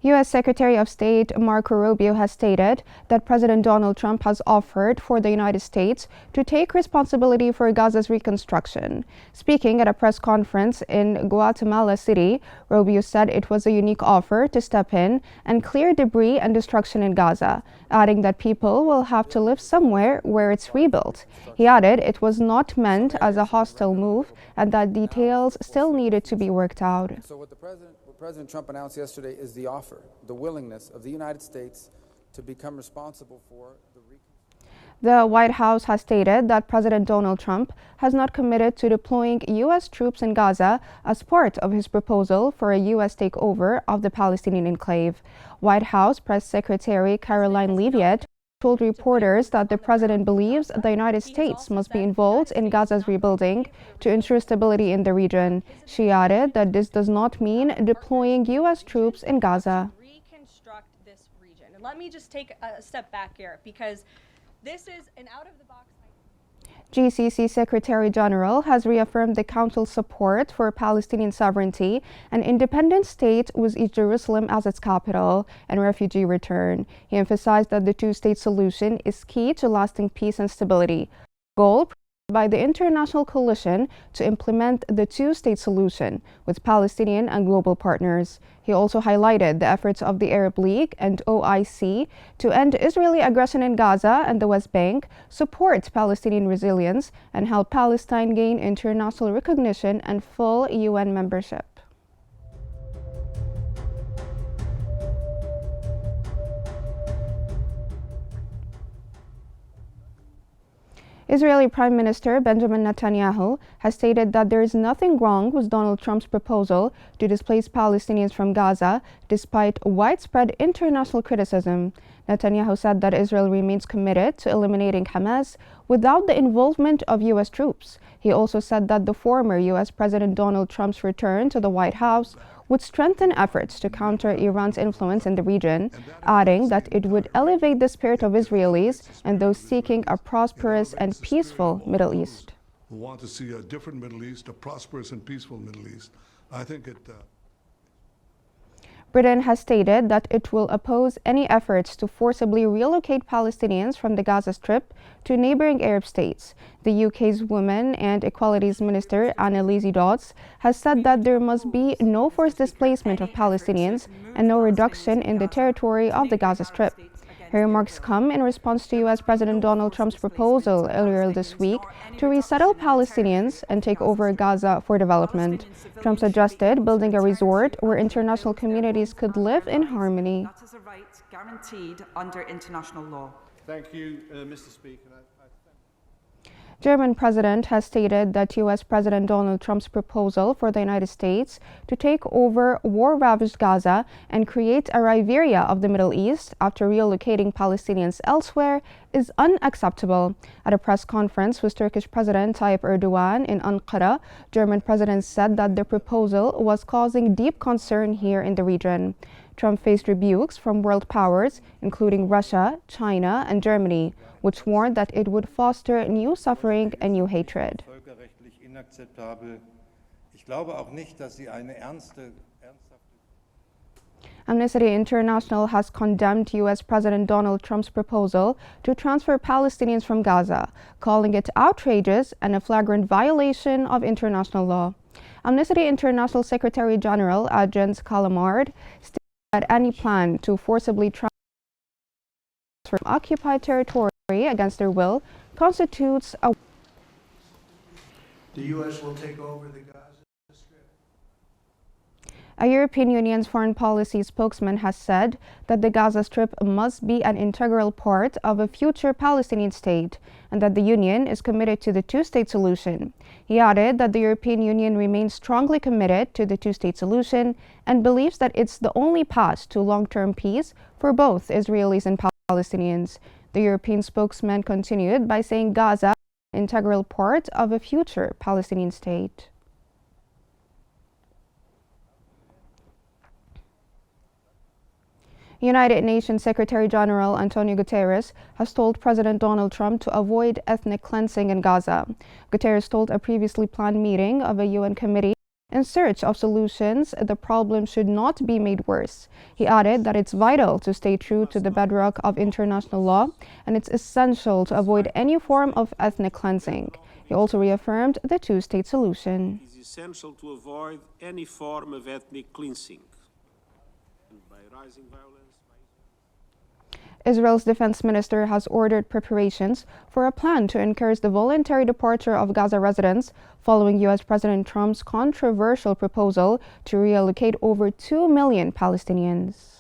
U.S. Secretary of State Marco Rubio has stated that President Donald Trump has offered for the United States to take responsibility for Gaza's reconstruction. Speaking at a press conference in Guatemala City, Rubio said it was a unique offer to step in and clear debris and destruction in Gaza, adding that people will have to live somewhere where it's rebuilt. He added it was not meant as a hostile move and that details still needed to be worked out. So what President Trump announced yesterday is the offer, the willingness of the United States to become responsible for the reconstruction. The White House has stated that President Donald Trump has not committed to deploying U.S. troops in Gaza as part of his proposal for a U.S. takeover of the Palestinian enclave. White House Press Secretary Caroline Leavitt told reporters that the president believes the United States must be involved in Gaza's rebuilding to ensure stability in the region. She added that this does not mean deploying U.S. troops in Gaza. Reconstruct this region. And let me just take a step back here, because this is an out-of-the-box. GCC Secretary General has reaffirmed the Council's support for Palestinian sovereignty, an independent state with East Jerusalem as its capital, and refugee return. He emphasized that the two-state solution is key to lasting peace and stability, a goal by the international coalition to implement the two-state solution with Palestinian and global partners. He also highlighted the efforts of the Arab League and OIC to end Israeli aggression in Gaza and the West Bank, support Palestinian resilience, and help Palestine gain international recognition and full UN membership. Israeli Prime Minister Benjamin Netanyahu has stated that there is nothing wrong with Donald Trump's proposal to displace Palestinians from Gaza, despite widespread international criticism. Netanyahu said that Israel remains committed to eliminating Hamas without the involvement of U.S. troops. He also said that the former U.S. President Donald Trump's return to the White House would strengthen efforts to counter Iran's influence in the region, adding that it would elevate the spirit of Israelis and those seeking a prosperous and peaceful Middle East. We want to see a different Middle East, a prosperous and peaceful Middle East. I think Britain has stated that it will oppose any efforts to forcibly relocate Palestinians from the Gaza Strip to neighboring Arab states. The UK's Women and Equalities Minister, Anneliese Dodds, has said that there must be no forced displacement of Palestinians and no reduction in the territory of the Gaza Strip. Her remarks come in response to U.S. President Donald Trump's proposal earlier this week to resettle Palestinians and take over Gaza for development. Trump suggested building a resort where international communities could live in harmony. That is a right guaranteed under international law. Thank you, Mr. Speaker. German president has stated that U.S. President Donald Trump's proposal for the United States to take over war-ravaged Gaza and create a Riviera of the Middle East after relocating Palestinians elsewhere is unacceptable. At a press conference with Turkish President Tayyip Erdogan in Ankara, German president said that the proposal was causing deep concern here in the region. Trump faced rebukes from world powers, including Russia, China, and Germany, which warned that it would foster new suffering and new hatred. Amnesty International has condemned U.S. President Donald Trump's proposal to transfer Palestinians from Gaza, calling it outrageous and a flagrant violation of international law. Amnesty International Secretary General Jens Kalamard stated that any plan to forcibly transfer from occupied territory against their will constitutes a... The U.S. will take over the Gaza Strip. A European Union's foreign policy spokesman has said that the Gaza Strip must be an integral part of a future Palestinian state and that the Union is committed to the two-state solution. He added that the European Union remains strongly committed to the two-state solution and believes that it's the only path to long-term peace for both Israelis and Palestinians. The European spokesman continued by saying Gaza is an integral part of a future Palestinian state. United Nations Secretary General Antonio Guterres has told President Donald Trump to avoid ethnic cleansing in Gaza. Guterres told a previously planned meeting of a UN committee In search of solutions, the problem should not be made worse. He added that it's vital to stay true to the bedrock of international law, and it's essential to avoid any form of ethnic cleansing. He also reaffirmed the two-state solution. It is essential to avoid any form of ethnic cleansing. And by rising violence, Israel's defense minister has ordered preparations for a plan to encourage the voluntary departure of Gaza residents following U.S. President Trump's controversial proposal to reallocate over 2 million Palestinians.